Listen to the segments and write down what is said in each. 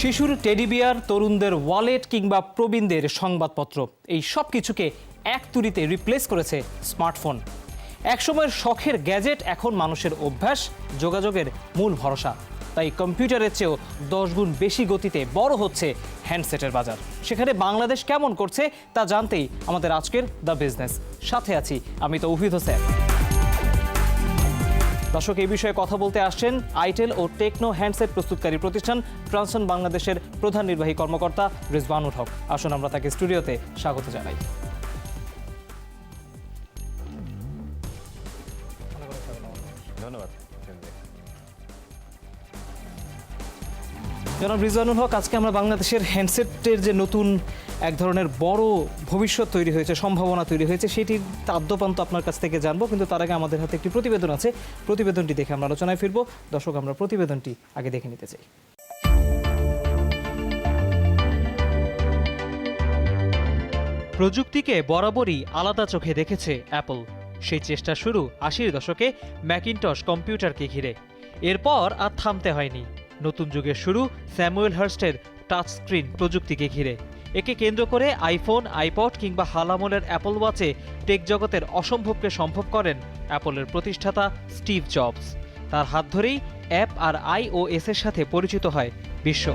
শিশুর teddy bear, তরুণদের wallet কিংবা প্রবীণদের সংবাদপত্র, এই সব কিছুকে এক তুড়িতে রিপ্লেস করেছে স্মার্টফোন। একসময়ের শখের গ্যাজেট এখন মানুষের অভ্যাস, যোগাযোগের মূল ভরসা। তাই কম্পিউটারের চেয়েও 10 গুণ বেশি গতিতে বড় হচ্ছে হ্যান্ডসেটের বাজার। সেখানে বাংলাদেশ কেমন করছে তা জানতেই আমাদের আজকের দ্য বিজনেস। সাথে আছি আমি তৌহিদ হোসেন। দর্শক, এই বিষয়ে কথা বলতে আসছেন আইটেল ও টেকনো হ্যান্ডসেট প্রস্তুতকারী প্রতিষ্ঠান ট্রান্সন বাংলাদেশের প্রধান নির্বাহী কর্মকর্তা রিজওয়ানুল হক। আসুন আমরা তাকে স্টুডিওতে স্বাগত জানাই। ধন্যবাদ। জনাব রিজওয়ানুল হক, আজকে আমরা বাংলাদেশের হ্যান্ডসেটের যে নতুন এক ধরনের বড় ভবিষ্যৎ তৈরি হয়েছে, সম্ভাবনা তৈরি হয়েছে, সেটির আদ্যপান্ত আপনার কাছ থেকে জানবো। কিন্তু তার আগে আমাদের হাতে একটি প্রতিবেদন আছে, প্রতিবেদনটি দেখে আমরা আলোচনায় ফিরবো। দর্শক, আমরা প্রতিবেদনটি আগে দেখে নিতে চাই। প্রযুক্তিকে বরাবরই আলাদা চোখে দেখেছে অ্যাপল। সেই চেষ্টা শুরু 80-এর দশকে ম্যাকিনটশ কম্পিউটারকে ঘিরে। এরপর আর থামতে হয়নি। নতুন যুগের শুরু স্যামুয়েল হার্স্টের টাচ স্ক্রিন প্রযুক্তিকে ঘিরে। একে কেন্দ্র করে আইফোন, আইপড কিংবা হালামলের অ্যাপল ওয়াচে টেক জগতের অসম্ভবকে সম্ভব করেন অ্যাপলের প্রতিষ্ঠাতা স্টিভ জবস। তার হাত ধরেই অ্যাপ আর iOS এর সাথে পরিচিত হয় বিশ্ব।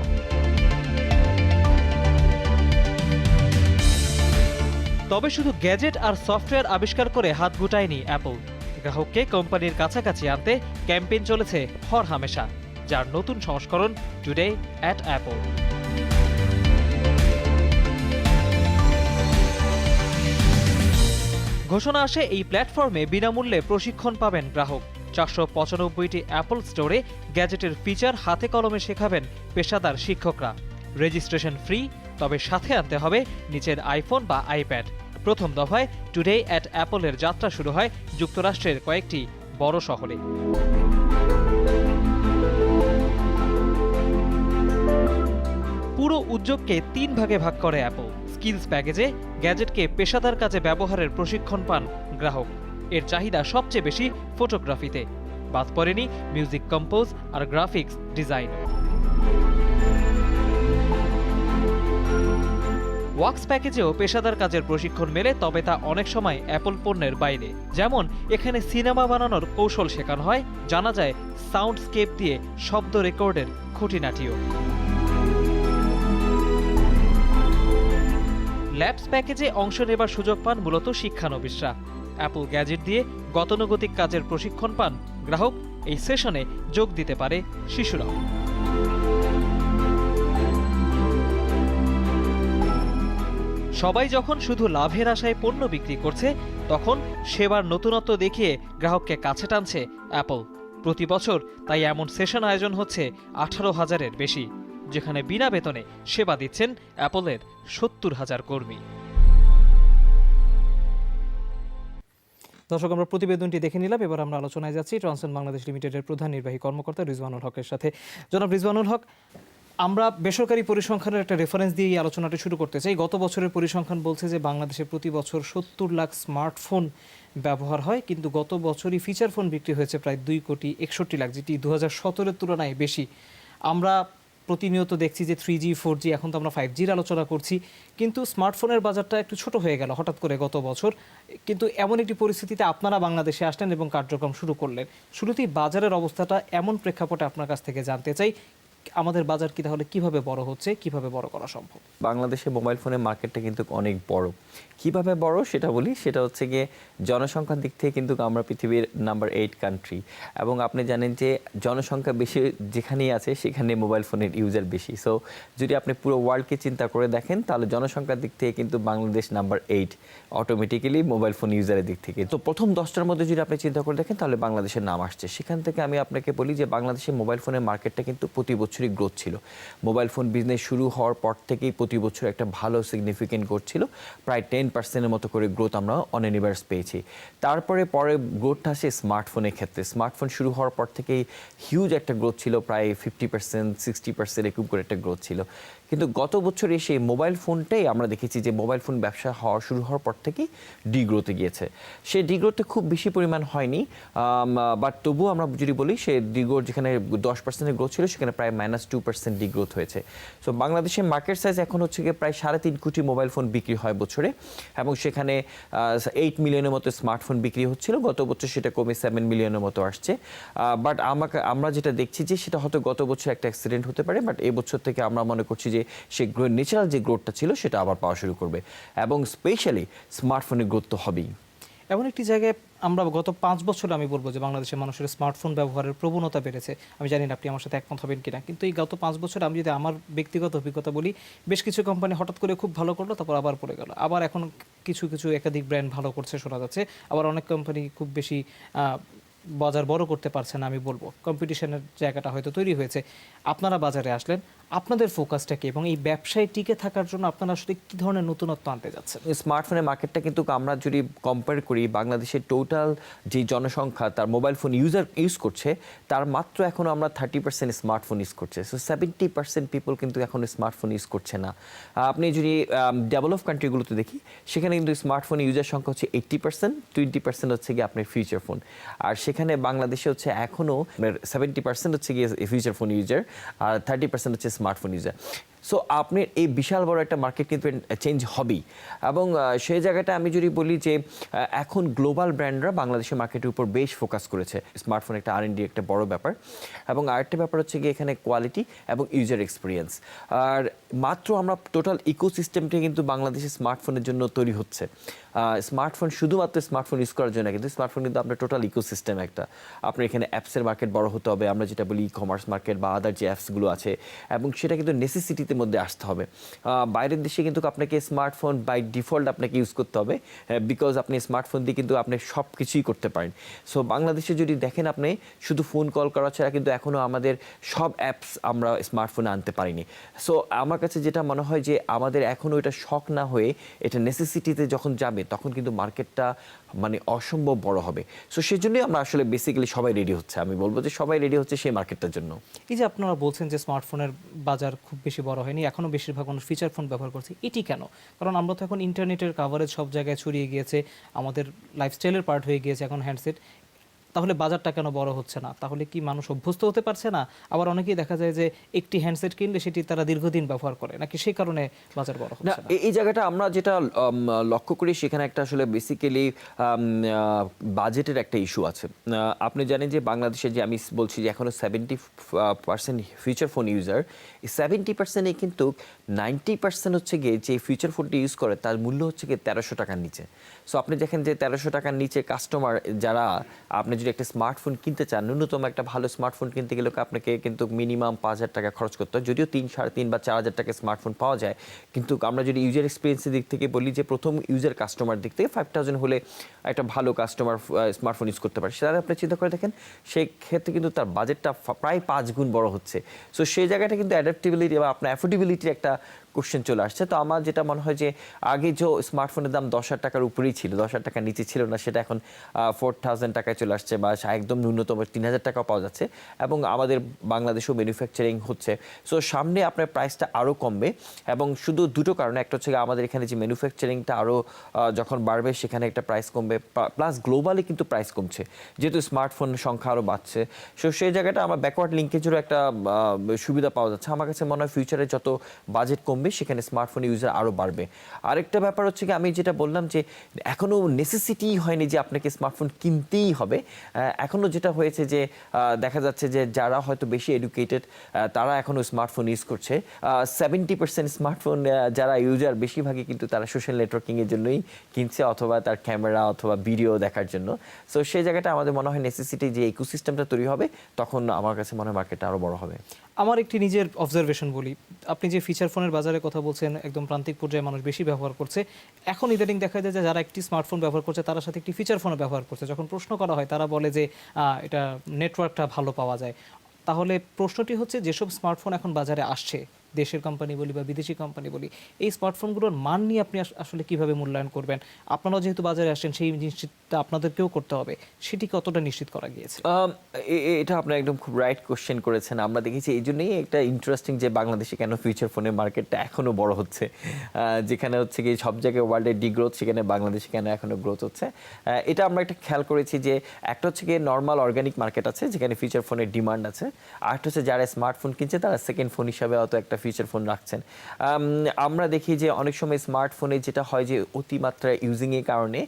তবে শুধু গ্যাজেট আর সফটওয়্যার আবিষ্কার করে হাত গুটায়নি অ্যাপল। গ্রাহককে কোম্পানির কাছাকাছি আনতে ক্যাম্পেইন চলেছে হর হামেশা, যার নতুন সংস্করণ টুডে অ্যাট অ্যাপল। ঘোষণা আসে এই প্ল্যাটফর্মে বিনামূল্যে প্রশিক্ষণ পাবেন গ্রাহক। 495টি অ্যাপল স্টোরে গ্যাজেটের ফিচার হাতে কলমে শেখাবেন পেশাদার শিক্ষকরা। রেজিস্ট্রেশন ফ্রি, তবে সাথে আনতে হবে নিচের আইফোন বা আইপ্যাড। প্রথম দফায় টুডে অ্যাট অ্যাপলের যাত্রা শুরু হয় যুক্তরাষ্ট্রের কয়েকটি বড় শহরে। পুরো উদ্যোগকে 3 ভাগে ভাগ করে অ্যাপল। স্কিলস প্যাকেজে গ্যাজেটকে পেশাদার কাজে ব্যবহারের প্রশিক্ষণ পান গ্রাহক। এর চাহিদা সবচেয়ে বেশি ফটোগ্রাফিতে, বাদ পড়েনি মিউজিক কম্পোজ আর গ্রাফিক্স ডিজাইন। ওয়ার্কস প্যাকেজেও পেশাদার কাজের প্রশিক্ষণ মেলে, তবে তা অনেক সময় অ্যাপল পণ্যের বাইরে। যেমন এখানে সিনেমা বানানোর কৌশল শেখানো হয়, জানা যায় সাউন্ডস্কেপ দিয়ে শব্দ রেকর্ডের খুঁটিনাটিও। ল্যাবস প্যাকেজে অংশ নেবার সুযোগ পান মূলত শিক্ষানবিশরা। অ্যাপল গ্যাজেট দিয়ে গতানুগতিক কাজের প্রশিক্ষণ পান গ্রাহক। এই সেশনে যোগ দিতে পারে শিশুরাও। সবাই যখন শুধু লাভের আশায় পণ্য বিক্রি করছে, তখন সেবার নতুনত্ব দেখিয়ে গ্রাহককে কাছে টানছে অ্যাপল। প্রতি বছর তাই এমন সেশন আয়োজন হচ্ছে 18,000-এর বেশি, যেখানে বিনা বেতনে সেবা দিচ্ছেন অ্যাপলের 70,000 কর্মী। দর্শক, আমরা প্রতিবেদনটি দেখে নিলাম। এবার আমরা আলোচনায় যাচ্ছি ট্রান্সন বাংলাদেশ লিমিটেডের প্রধান নির্বাহী কর্মকর্তা রিজওয়ানুল হকের সাথে। জনাব রিজওয়ানুল হক, আমরা বেসরকারি পরিসংখ্যানের একটা রেফারেন্স দিয়ে এই আলোচনাটি শুরু করতে চাই। গত বছরের পরিসংখ্যান বলছে যে বাংলাদেশে প্রতি বছর 70 লাখ স্মার্টফোন ব্যবহার হয়, কিন্তু গত বছরই ফিচার ফোন বিক্রি হয়েছে প্রায় 2,61 লাখ, যেটি 2017-এর তুলনায় বেশি। আমরা প্রতিনিয়ত দেখছি যে 3G, 4G, এখন তো আমরা 5Gর আলোচনা করছি, কিন্তু স্মার্টফোনের বাজারটা একটু ছোট হয়ে গেল হঠাৎ করে গত বছর। কিন্তু এমন একটি পরিস্থিতিতে আপনারা বাংলাদেশে আসলেন এবং কার্যক্রম শুরু করলেন। শুরুতেই বাজারের অবস্থাটা এমন প্রেক্ষাপটে আপনার কাছ থেকে জানতে চাই, আমাদের বাজার কি তাহলে কিভাবে বড় হচ্ছে, কিভাবে বড় করা সম্ভব? বাংলাদেশে মোবাইল ফোনের মার্কেটটা কিন্তু অনেক বড়। কিভাবে বড় সেটা বলি, সেটা হচ্ছে গিয়ে জনসংখ্যার দিক থেকে কিন্তু আমরা পৃথিবীর নাম্বার 8 কান্ট্রি, এবং আপনি জানেন যে জনসংখ্যা বেশি যেখানেই আছে সেখানে মোবাইল ফোনের ইউজার বেশি। সো যদি আপনি পুরো ওয়ার্ল্ডকে চিন্তা করে দেখেন, তাহলে জনসংখ্যার দিক থেকে কিন্তু Bangladesh number 8 automatically mobile phone ইউজারের দিক থেকে। তো প্রথম 10টার মধ্যে যদি আপনি চিন্তা করে দেখেন, তাহলে বাংলাদেশের নাম আসছে। সেখান থেকে আমি আপনাকে বলি যে বাংলাদেশের মোবাইল ফোনের মার্কেটটা কিন্তু প্রতি বছরই গ্রোথ ছিল। মোবাইল ফোন বিজনেস শুরু হওয়ার পর থেকেই প্রতি বছর একটা ভালো সিগনিফিকেন্ট গ্রোথ ছিল, প্রায় 10%-এর মতো করে গ্রোথ আমরা অন এনিভার্স পেয়েছি। তারপরে গ্রোথটা আসে স্মার্টফোনের ক্ষেত্রে। স্মার্টফোন শুরু হওয়ার পর থেকেই হিউজ একটা গ্রোথ ছিল, প্রায় 50%, 60% এরকম করে একটা গ্রোথ ছিল। কিন্তু গত বছর এসে মোবাইল ফোনটাই আমরা দেখেছি যে মোবাইল ফোন ব্যবসা শুরু হওয়ার পর থেকেই ডিগ্রোতে গিয়েছে। সেই ডিগ্রোতে খুব বেশি পরিমাণ হয়নি, বাট তবুও আমরা যদি বলি সে ডিগ্রোর যেখানে 10% গ্রোথ ছিল সেখানে প্রায় -2% ডিগ্রোথ হয়েছে। সো বাংলাদেশের মার্কেট সাইজ এখন হচ্ছে গিয়ে প্রায় 3.5 কোটি মোবাইল ফোন বিক্রি হয় বছরে, এবং সেখানে 8 মিলিয়নের মতো স্মার্টফোন বিক্রি হচ্ছিল। গত বছর সেটা কমে 7 মিলিয়নের মতো আসছে। বাট আমরা যেটা দেখছি যে সেটা হয়তো গত বছর একটা অ্যাক্সিডেন্ট হতে পারে, বাট এই বছর থেকে আমরা মনে করছি যে সে ন্যাচারাল যে গ্রোথটা ছিল সেটা আবার পাওয়া শুরু করবে, এবং স্পেশালি স্মার্টফোনের গ্রোথ তো হবেই। এমন একটি জায়গায় আমরা গত 5 বছরে আমি বলবো যে বাংলাদেশের মানুষের স্মার্টফোন ব্যবহারের প্রবণতা বেড়েছে। আমি জানি না আপনি আমার সাথে একমত হবেন কিনা, কিন্তু এই গত 5 বছরে আমি যদি আমার ব্যক্তিগত অভিজ্ঞতা বলি, বেশ কিছু কোম্পানি হঠাৎ করে খুব ভালো করলো, তারপর আবার পড়ে গেল। আবার এখন কিছু কিছু একাধিক ব্র্যান্ড ভালো করছে শোনা যাচ্ছে, আবার অনেক কোম্পানি খুব বেশি বাজার বড় করতে পারছে না। আমি বলবো কম্পিটিশনের জায়গাটা হয়তো তৈরি হয়েছে। আপনারা বাজারে আসলেন, আপনাদের ফোকাসটা কি, এবং এই ব্যবসায় টিকে থাকার জন্য আপনারা আসলে কি ধরনের নতুনত্ব আনতে যাচ্ছেন? স্মার্টফোনের মার্কেটটা কিন্তু আমরা যদি কম্পেয়ার করি, বাংলাদেশের টোটাল যে জনসংখ্যা তার মোবাইল ফোন ইউজ করছে, তার মাত্র এখনও আমরা 30% স্মার্টফোন ইউজ করছে। সো 70% পিপল কিন্তু এখন স্মার্টফোন ইউজ করছে না। আপনি যদি ডেভেলপ কান্ট্রিগুলোতে দেখি, সেখানে কিন্তু স্মার্টফোন ইউজার সংখ্যা হচ্ছে 80%, 20% হচ্ছে গিয়ে আপনার ফিচার ফোন। আর সেখানে বাংলাদেশে হচ্ছে এখনও 70% হচ্ছে গিয়ে ফিচার ফোন ইউজার, আর 30% হচ্ছে স্মার্টফোন ইউজার। সো আপনার এই বিশাল বড় একটা মার্কেট কিন্তু চেঞ্জ হবেই, এবং সেই জায়গাটা আমি যদি বলি যে এখন গ্লোবাল ব্র্যান্ডরা বাংলাদেশের মার্কেটের উপর বেশ ফোকাস করেছে। স্মার্টফোন একটা R&D একটা বড় ব্যাপার, এবং আরেকটা ব্যাপার হচ্ছে গিয়ে এখানে কোয়ালিটি এবং ইউজার এক্সপিরিয়েন্স। আর মাত্র আমরা টোটাল ইকোসিস্টেমটা কিন্তু বাংলাদেশের স্মার্টফোনের জন্য তৈরি হচ্ছে। স্মার্টফোন শুধুমাত্র স্মার্টফোন ইউজ করার জন্য, কিন্তু স্মার্টফোন কিন্তু আপনার টোটাল ইকোসিস্টেম একটা। আপনার এখানে অ্যাপসের মার্কেট বড় হতে হবে, আমরা যেটা বলি ই কমার্স মার্কেট বা আদার যে অ্যাপসগুলো আছে, এবং সেটা কিন্তু নেসেসিটিতে মধ্যে আসতে হবে। বাইরের দেশে কিন্তু আপনাকে স্মার্টফোন বাই ডিফল্ট আপনাকে ইউজ করতে হবে, বিকজ আপনি স্মার্টফোন দিয়ে কিন্তু আপনি সব কিছুই করতে পারেন। সো বাংলাদেশে যদি দেখেন, আপনি শুধু ফোন কল করা ছাড়া কিন্তু এখনও আমাদের সব অ্যাপস আমরা স্মার্টফোনে আনতে পারিনি। সো আমার কাছে যেটা মনে হয় যে আমাদের এখনও এটা শখ না হয়ে এটা নেসেসিটিতে যখন যাবে, তখন কিন্তু মার্কেটটা মানে অসম্ভব বড় হবে। সো সেই জন্যই আমরা আসলে বেসিক্যালি সবাই রেডি হচ্ছে। আমি বলবো যে সবাই রেডি হচ্ছে সেই মার্কেটটার জন্য। এই যে আপনারা বলছেন যে স্মার্টফোনের বাজার খুব বেশি বড় হয়নি, এখনও বেশিরভাগ মানুষ ফিচার ফোন ব্যবহার করছে, এটি কেন? কারণ আমরা তো এখন ইন্টারনেটের কাভারেজ সব জায়গায় ছড়িয়ে গিয়েছে, আমাদের লাইফস্টাইলের পার্ট হয়ে গিয়েছে এখন হ্যান্ডসেট। তাহলে বাজারটা কেন বড় হচ্ছে না? তাহলে কি মানুষ অভ্যস্ত হতে পারছে না? আবার অনেকেই দেখা যায় যে একটি হ্যান্ডসেট কিনলে সেটি তারা দীর্ঘদিন ব্যবহার করে, নাকি সেই কারণে বাজার বড় না, হচ্ছে না? এই জায়গাটা আমরা যেটা লক্ষ্য করি, সেখানে একটা আসলে বেসিক্যালি বাজেটের একটা ইস্যু আছে। আপনি জানেন যে বাংলাদেশে যে আমি বলছি যে এখনো 70% ফিচার ফোন ইউজার, এই 70%-এ কিন্তু 90% হচ্ছে গিয়ে যে ফিচার ফোনটি ইউজ করে তার মূল্য হচ্ছে গিয়ে 1300 টাকার নিচে। সো আপনি দেখেন যে 1300 টাকার নিচে কাস্টমার যারা, আপনি যদি একটা স্মার্টফোন কিনতে চান, ন্যূনতম একটা ভালো স্মার্টফোন কিনতে গেলে আপনাকে কিন্তু মিনিমাম 5000 টাকা খরচ করতে হয়। যদিও 3, 3.5 বা 4000 টাকা স্মার্টফোন পাওয়া যায়, কিন্তু আমরা যদি ইউজার এক্সপিরিয়েন্সের দিক থেকে বলি যে প্রথম ইউজার কাস্টমার দিক থেকে 5000 হলে একটা ভালো কাস্টমার স্মার্টফোন ইউজ করতে পারে। সেটা আপনি চিন্তা করে দেখেন, সেই ক্ষেত্রে কিন্তু তার বাজেটটা প্রায় 5 গুণ বড় হচ্ছে। সো সেই জায়গাটা কিন্তু অ্যাডাপ্টেবিলিটি বা আপনার অ্যাফোর্ডেবিলিটির একটা কোশ্চেন চলে আসছে। তো আমার যেটা মনে হয় যে আগে যে স্মার্টফোনের দাম 10,000 টাকার উপরেই ছিল, 10,000 টাকার নিচে ছিল না, সেটা এখন 4000 টাকায় চলে আসছে, বা একদম ন্যূনতম 3000 টাকাও পাওয়া যাচ্ছে, এবং আমাদের বাংলাদেশেও ম্যানুফ্যাকচারিং হচ্ছে। সো সামনে আপনার প্রাইসটা আরও কমবে, এবং শুধু দুটো কারণে, একটা হচ্ছে আমাদের এখানে যে ম্যানুফ্যাকচারিংটা আরও যখন বাড়বে সেখানে একটা প্রাইস কমবে, প্লাস গ্লোবালি কিন্তু প্রাইস কমছে যেহেতু স্মার্টফোনের সংখ্যা আরও বাড়ছে। সো সেই জায়গাটা আমার ব্যাকওয়ার্ড লিঙ্কেজেরও একটা সুবিধা পাওয়া যাচ্ছে। আমার কাছে মনে হয় ফিউচারে যত বাজেট কমবে সেখানে স্মার্টফোন ইউজার আরও বাড়বে। আরেকটা ব্যাপার হচ্ছে কি, আমি যেটা বললাম যে এখনও নেসেসিটি হয়নি যে আপনাকে স্মার্টফোন কিনতেই হবে। এখনও যেটা হয়েছে যে দেখা যাচ্ছে যে যারা হয়তো বেশি এডুকেটেড তারা এখনও স্মার্টফোন ইউজ করছে। 70% স্মার্টফোন যারা ইউজার বেশিরভাগই কিন্তু তারা সোশ্যাল নেটওয়ার্কিংয়ের জন্যই কিনছে, অথবা তার ক্যামেরা অথবা ভিডিও দেখার জন্য। সো সেই জায়গাটা আমাদের মনে হয় নেসেসিটি যে ইকোসিস্টেমটা তৈরি হবে, তখন আমার কাছে মনে হয় মার্কেটটা আরও বড় হবে। আমার একটি নিজের অবজারভেশন বলি, আপনি যে ফিচার ফোনের বাজারের কথা বলছেন, একদম প্রান্তিক পর্যায়ে মানুষ বেশি ব্যবহার করছে। এখন ইদানিং দেখা যায় যে যারা একটি স্মার্টফোন ব্যবহার করছে তার সাথে একটি ফিচার ফোনও ব্যবহার করছে। যখন প্রশ্ন করা হয় তারা বলে যে এটা নেটওয়ার্কটা ভালো পাওয়া যায়। তাহলে প্রশ্নটি হচ্ছে, যেসব স্মার্টফোন এখন বাজারে আসছে দেশের কোম্পানি বলি বা বিদেশি কোম্পানি বলি, এই স্মার্টফোনগুলোর মান নিয়ে আপনি আসলে কিভাবে মূল্যায়ন করবেন? আপনারাও যেহেতু বাজারে আসেন, সেই নিশ্চিতটা আপনাদেরকেও করতে হবে, সেটি কতটা নিশ্চিত করা গিয়েছে? এটা আপনি একদম খুব রাইট কোশ্চেন করেছেন। আমরা দেখেছি এই জন্যই একটা ইন্টারেস্টিং যে বাংলাদেশে কেন ফিউচার ফোনের মার্কেটটা এখনো বড় হচ্ছে, যেখানে হচ্ছে কি সব জায়গায় ওয়ার্ল্ডের ডিগ্রোথ, সেখানে বাংলাদেশে কেন এখনো গ্রোথ হচ্ছে। এটা আমরা একটা খেয়াল করেছি যে একটা হচ্ছে কি নর্মাল অর্গানিক মার্কেট আছে যেখানে ফিউচার ফোনের ডিমান্ড আছে, আর একটা হচ্ছে যারা স্মার্টফোন কিনছে তারা সেকেন্ড ফোন হিসাবে হয়তো একটা ফিউচার ফোন রাখছেন। আমরা দেখি যে অনেক সময় স্মার্টফোনে যেটা হয় যে অতিমাত্রা ইউজিংয়ের কারণে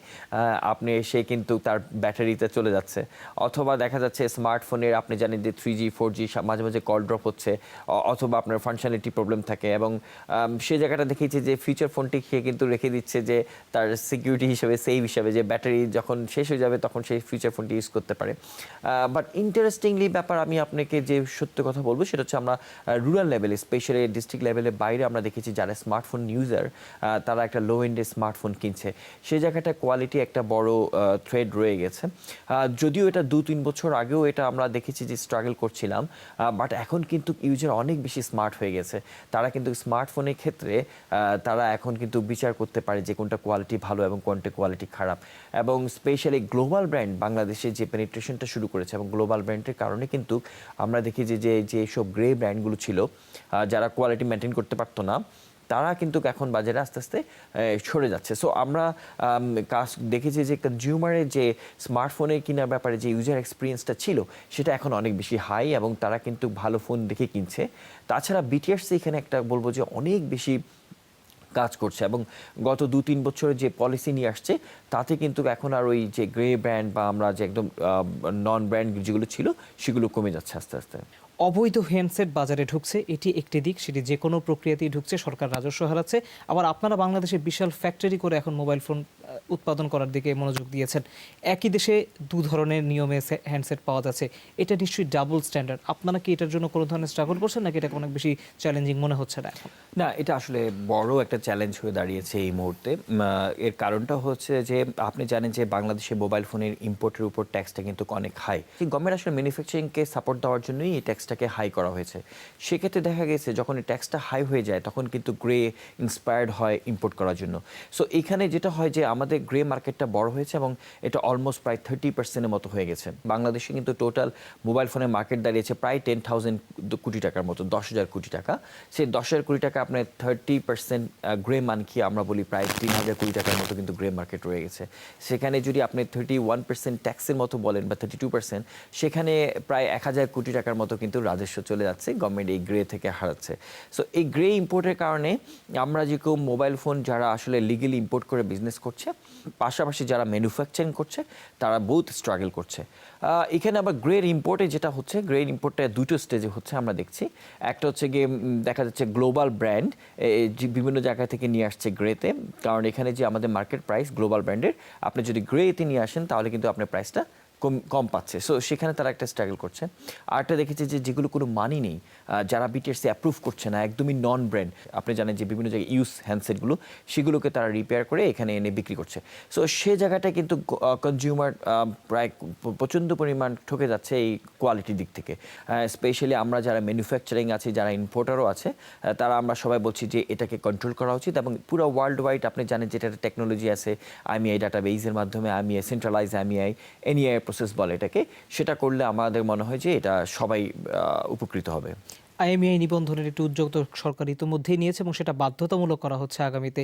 সে কিন্তু তার ব্যাটারিতে চলে যাচ্ছে, অথবা দেখা যাচ্ছে স্মার্টফোনের আপনি জানেন যে 3G 4G মাঝে মাঝে কল ড্রপ হচ্ছে, অথবা আপনার ফাংশনালিটি প্রবলেম থাকে, এবং সেই জায়গাটা দেখেছি যে ফিউচার ফোনটি খেয়ে কিন্তু রেখে দিচ্ছে যে তার সিকিউরিটি হিসেবে সেভ হিসাবে যে ব্যাটারি যখন শেষ হয়ে যাবে তখন সেই ফিউচার ফোনটি ইউজ করতে পারে। বাট ইন্টারেস্টিংলি ব্যাপার আমি আপনাকে যে সত্য কথা বলবো সেটা হচ্ছে আমরা রুরাল লেভেলে, স্পেশালি ডিস্ট্রিক্ট লেভেলের বাইরে আমরা দেখেছি যারা স্মার্টফোন ইউজার তারা একটা লো এন্ডের স্মার্টফোন কিনছে, সেই জায়গাটা কোয়ালিটি একটা বড় থ্রেড রয়ে গেছে। যদিও এটা 2-3 বছর আগেও এটা আমরা দেখেছি যে স্ট্রাগল করছিলাম, বাট এখন কিন্তু ইউজার অনেক বেশি স্মার্ট হয়ে গেছে, তারা কিন্তু স্মার্টফোনের ক্ষেত্রে তারা এখন কিন্তু বিচার করতে পারে যে কোনটা কোয়ালিটি ভালো এবং কোনটা কোয়ালিটি খারাপ। এবং স্পেশালি গ্লোবাল ব্র্যান্ড বাংলাদেশে যে পেনিট্রেশনটা শুরু করেছে, এবং গ্লোবাল ব্র্যান্ডের কারণে কিন্তু আমরা দেখি যে সব গ্রে ব্র্যান্ডগুলো ছিল যারা কোয়ালিটি মেনটেন করতে পারতো না, তারা কিন্তু এখন বাজারে আস্তে আস্তে সরে যাচ্ছে। সো আমরা কাজ দেখেছি যে কনজিউমারের যে স্মার্টফোনের কেনার ব্যাপারে যে ইউজার এক্সপিরিয়েন্সটা ছিল সেটা এখন অনেক বেশি হাই, এবং তারা কিন্তু ভালো ফোন দেখে কিনছে। তাছাড়া বিটিআরসি এখানে একটা বলবো যে অনেক বেশি কাজ করছে, এবং গত 2-3 বছরের যে পলিসি নিয়ে আসছে তাতে কিন্তু এখন আর ওই যে গ্রে ব্র্যান্ড বা আমরা যে একদম নন ব্র্যান্ড যেগুলো ছিল সেগুলো কমে যাচ্ছে আস্তে আস্তে। অবৈধ হ্যান্ডসেট বাজারে ঢুকছে, এটি একটি দিক, সেটি যে কোনো প্রক্রিয়াতেই ঢুকছে, সরকার রাজস্ব হারাচ্ছে। আবার আপনারা বাংলাদেশে বিশাল ফ্যাক্টরি করে এখন মোবাইল ফোন উৎপাদন করার দিকে মনোযোগ দিয়েছেন। একই দেশে দু ধরনের নিয়মে হ্যান্ডসেট পাওয়া যাচ্ছে, এটা নিশ্চয়ই ডাবল স্ট্যান্ডার্ড। আপনারা কি এটার জন্য কোনো ধরনের স্ট্রাগল করছেন, নাকি এটাকে অনেক বেশি চ্যালেঞ্জিং মনে হচ্ছে না এখন? না, এটা আসলে বড় একটা চ্যালেঞ্জ হয়ে দাঁড়িয়েছে এই মুহূর্তে। এর কারণটা হচ্ছে যে আপনি জানেন যে বাংলাদেশে মোবাইল ফোনের ইম্পোর্টের উপর ট্যাক্সটা কিন্তু অনেক হাই। গভর্নমেন্ট আসলে ম্যানুফ্যাকচারিংকে সাপোর্ট দেওয়ার জন্যই এই ট্যাক্সটাকে হাই করা হয়েছে। সেক্ষেত্রে দেখা গেছে যখন এই ট্যাক্সটা হাই হয়ে যায় তখন কিন্তু গ্রে ইন্সপায়ার্ড হয় ইম্পোর্ট করার জন্য। সো এখানে যেটা হয় যে আমাদের গ্রে মার্কেটটা বড় হয়েছে, এবং এটা অলমোস্ট প্রায় 30% মতো হয়ে গেছে। বাংলাদেশে কিন্তু টোটাল মোবাইল ফোনের মার্কেট দাঁড়িয়েছে প্রায় 10,000 কোটি টাকার মতো, 10,000 কোটি টাকা। সেই 10,000 কোটি টাকা আপনার 30% গ্রে মানকি আমরা বলি প্রায় 3,000 কোটি টাকার মতো কিন্তু গ্রে মার্কেট রয়ে গেছে। সেখানে যদি আপনি 31% ট্যাক্সের মতো বলেন বা 32%, সেখানে প্রায় 1,000 কোটি টাকার মতো কিন্তু রাজস্ব চলে যাচ্ছে, গভর্নমেন্ট এই গ্রে থেকে হারাচ্ছে। সো এই গ্রে ইম্পোর্টের কারণে আমরা যে কেউ মোবাইল ফোন যারা আসলে লিগেলি ইম্পোর্ট করে বিজনেস করছে, পাশাপাশি যারা ম্যানুফ্যাকচারিং করছে তারা বহুত স্ট্রাগল করছে। এখানে আবার গ্রেড ইম্পোর্টে যেটা হচ্ছে, গ্রেড ইম্পোর্টটা দুটো স্টেজে হচ্ছে আমরা দেখছি। একটা হচ্ছে গিয়ে দেখা যাচ্ছে গ্লোবাল ব্র্যান্ড বিভিন্ন জায়গা থেকে নিয়ে আসছে গ্রেতে, কারণ এখানে যে আমাদের মার্কেট প্রাইস গ্লোবাল ব্র্যান্ডের, আপনি যদি গ্রেতে নিয়ে আসেন তাহলে কিন্তু আপনার প্রাইসটা কম পাচ্ছে। সো সেখানে তারা একটা স্ট্রাগল করছে। আরেকটা দেখেছি যে যেগুলো কোনো মানি নেই, যারা বিটিআরসি অ্যাপ্রুভ করছে না, একদমই নন ব্র্যান্ড, আপনি জানেন যে বিভিন্ন জায়গায় ইউজ হ্যান্ডসেটগুলো সেগুলোকে তারা রিপেয়ার করে এখানে এনে বিক্রি করছে। সো সে জায়গাটায় কিন্তু কনজিউমার প্রায় প্রচণ্ড পরিমাণ ঠকে যাচ্ছে এই কোয়ালিটির দিক থেকে। স্পেশালি আমরা যারা ম্যানুফ্যাকচারিং আছে, যারা ইম্পোর্টারও আছে, তারা আমরা সবাই বলছি যে এটাকে কন্ট্রোল করা উচিত, এবং পুরো ওয়ার্ল্ড ওয়াইড আপনি জানেন যে এটা টেকনোলজি আছে, আইএমইআই ডাটাবেজের মাধ্যমে, আইএমইআই সেন্ট্রালাইজ আইএমইআই এনইআই প্রসেস বলে এটাকে, সেটা করলে আমাদের মনে হয় যে এটা সবাই উপকৃত হবে। আইএমইআই নিবন্ধনের একটি উদ্যোগ তো সরকার ইতিমধ্যেই নিয়েছে, এবং সেটা বাধ্যতামূলক করা হচ্ছে আগামীতে।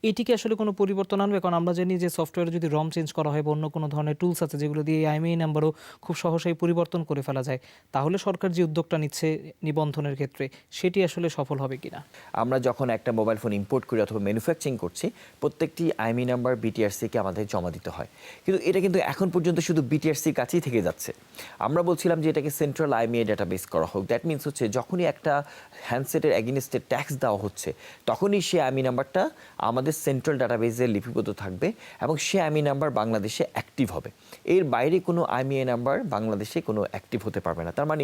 এটিকে আসলে কোনো পরিবর্তন আনবে? কারণ আমরা জানি যে সফটওয়্যারে যদি রম চেঞ্জ করা হয় বা অন্য কোনো ধরনের টুলস আছে যেগুলো দিয়ে আইএমইআই নাম্বারও খুব সহজেই পরিবর্তন করে ফেলা যায়, তাহলে সরকার যে উদ্যোগটা নিচ্ছে নিবন্ধনের ক্ষেত্রে সেটি আসলে সফল হবে কিনা? আমরা যখন একটা মোবাইল ফোন ইম্পোর্ট করি অথবা ম্যানুফ্যাকচারিং করছি, প্রত্যেকটি আইএমইআই নাম্বার বিটিআরসিকে আমাদের জমা দিতে হয়, কিন্তু এটা কিন্তু এখন পর্যন্ত শুধু বিটিআরসির কাছেই থেকে যাচ্ছে। আমরা বলছিলাম যে এটাকে সেন্ট্রাল আইএমইআই ডাটাবেস করা হোক। দ্যাট মিনস হচ্ছে যখনই একটা হ্যান্ডসেটের এগেইনস্টে ট্যাক্স দেওয়া হচ্ছে তখনই সে আইএমইআই নাম্বারটা আমাদের সেন্ট্রাল ডাটাবেসে লিপিবদ্ধ থাকবে, এবং সে আইএমইআই নাম্বার বাংলাদেশে অ্যাক্টিভ হবে। এর বাইরে কোনো আইএমইআই নাম্বার বাংলাদেশে কোনো অ্যাক্টিভ হতে পারবে না। তার মানে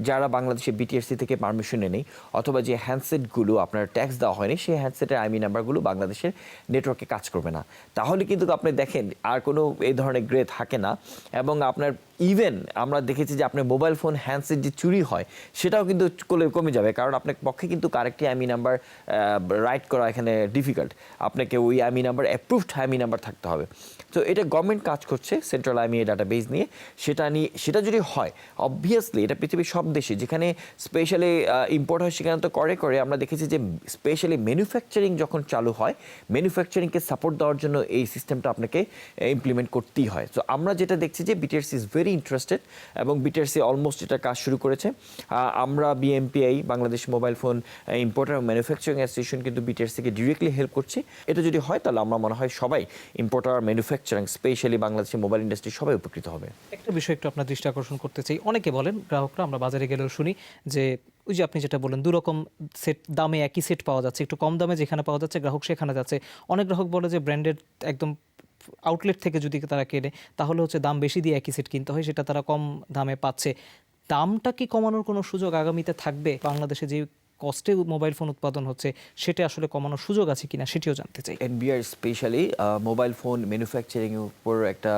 যারা বাংলাদেশে বিটিআরসি থেকে পারমিশনে নেই, অথবা যে হ্যান্ডসেটগুলো আপনার ট্যাক্স দেওয়া হয়নি, সেই হ্যান্ডসেটের আইএমইআই নাম্বারগুলো বাংলাদেশের নেটওয়ার্কে কাজ করবে না। তাহলে কিন্তু আপনি দেখেন আর কোনো এই ধরনের গ্রে থাকে না, এবং আপনার ইভেন আমরা দেখেছি যে আপনার মোবাইল ফোন হ্যান্ডসেট যে চুরি হয় সেটাও কিন্তু কমে যাবে, কারণ আপনার পক্ষে কিন্তু আরেকটি আইএমই নাম্বার রাইট করা এখানে ডিফিকাল্ট। আপনাকে ওই IME number approved IME number থাকতে হবে। তো এটা গভর্নমেন্ট কাজ করছে সেন্ট্রাল আইএমই ডাটাবেস নিয়ে, সেটা যদি হয় অবভিয়াসলি এটা পৃথিবীর সব দেশে যেখানে স্পেশালি ইম্পোর্ট হয় সেখানে তো করে আমরা দেখেছি যে স্পেশালি ম্যানুফ্যাকচারিং যখন চালু হয়, ম্যানুফ্যাকচারিংকে সাপোর্ট দেওয়ার জন্য এই সিস্টেমটা আপনাকে ইমপ্লিমেন্ট করতেই হয়। তো আমরা যেটা দেখছি যে বিটিআরসি ইজ ভেরি ইন্টারেস্টেড এবং বিটিআরসি অলমোস্ট এটা কাজ শুরু করেছে। আমরা BMPI Bangladesh mobile phone importer manufacturing association কিন্তু বিটিআরসিকে ডিরেক্টলি হেল্প করছি। এটা যদি হয় তাহলে আমরা মনে হয় সবাই ইম্পোর্টার ম্যানুফ্যাকচারিং স্পেশালি বাংলাদেশের মোবাইল ইন্ডাস্ট্রি সবাই উপকৃত হবে। একটা বিষয় একটু আপনার দৃষ্টি আকর্ষণ করতে চাই। অনেকে বলেন, গ্রাহকরা আমরা বাজারে গেলেও শুনি যে ওই যে আপনি যেটা বলেন দুরকম সেট দামে একই সেট পাওয়া যাচ্ছে, একটু কম দামে যেখানে পাওয়া যাচ্ছে গ্রাহক সেখানে যাচ্ছে। অনেক গ্রাহক বলে যে ব্র্যান্ডেড একদম আউটলেট থেকে যদি তারা কেনে তাহলে হচ্ছে দাম বেশি দিয়ে একই সেট কিনতে হয়, সেটা তারা কম দামে পাচ্ছে। দামটা কি কমানোর কোনো সুযোগ আগামীতে থাকবে? বাংলাদেশে যে কস্টে মোবাইল ফোন উৎপাদন হচ্ছে সেটা আসলে কমানোর সুযোগ আছে কিনা সেটিও জানতে চাই। এনবিআর স্পেশালি মোবাইল ফোন ম্যানুফ্যাকচারিংয়ের উপর একটা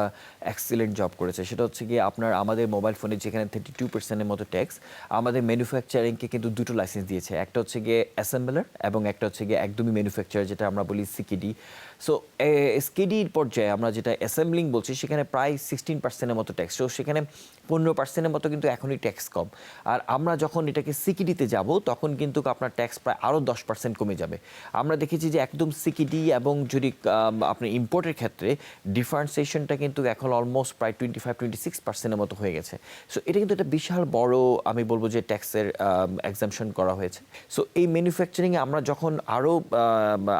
এক্সিলেন্ট জব করেছে। সেটা হচ্ছে গিয়ে আমাদের মোবাইল ফোনে যেখানে 32% মতো ট্যাক্স, আমাদের ম্যানুফ্যাকচারিংকে কিন্তু দুটো লাইসেন্স দিয়েছে। একটা হচ্ছে গিয়ে অ্যাসেম্বলার এবং একটা হচ্ছে গিয়ে একদমই ম্যানুফ্যাকচারার, যেটা আমরা বলি সিকিডি। সো এসকেডির পর্যায়ে আমরা যেটা অ্যাসেম্বলিং বলছি সেখানে প্রায় 16% মতো ট্যাক্স। তো সেখানে 15% মতো কিন্তু এখনই ট্যাক্স কম। আর আমরা যখন এটাকে সিকিডিতে যাব তখন কিন্তু আপনার ট্যাক্স প্রায় আরও 10% কমে যাবে। আমরা দেখেছি যে একদম সিকিডি এবং যদি আপনি ইম্পোর্টের ক্ষেত্রে ডিফারেন্সিয়েশনটা কিন্তু এখন অলমোস্ট প্রায় 25-26% মতো হয়ে গেছে। সো এটা কিন্তু একটা বিশাল বড় আমি বলবো যে ট্যাক্সের এক্সামশন করা হয়েছে। সো এই ম্যানুফ্যাকচারিংয়ে আমরা যখন আরও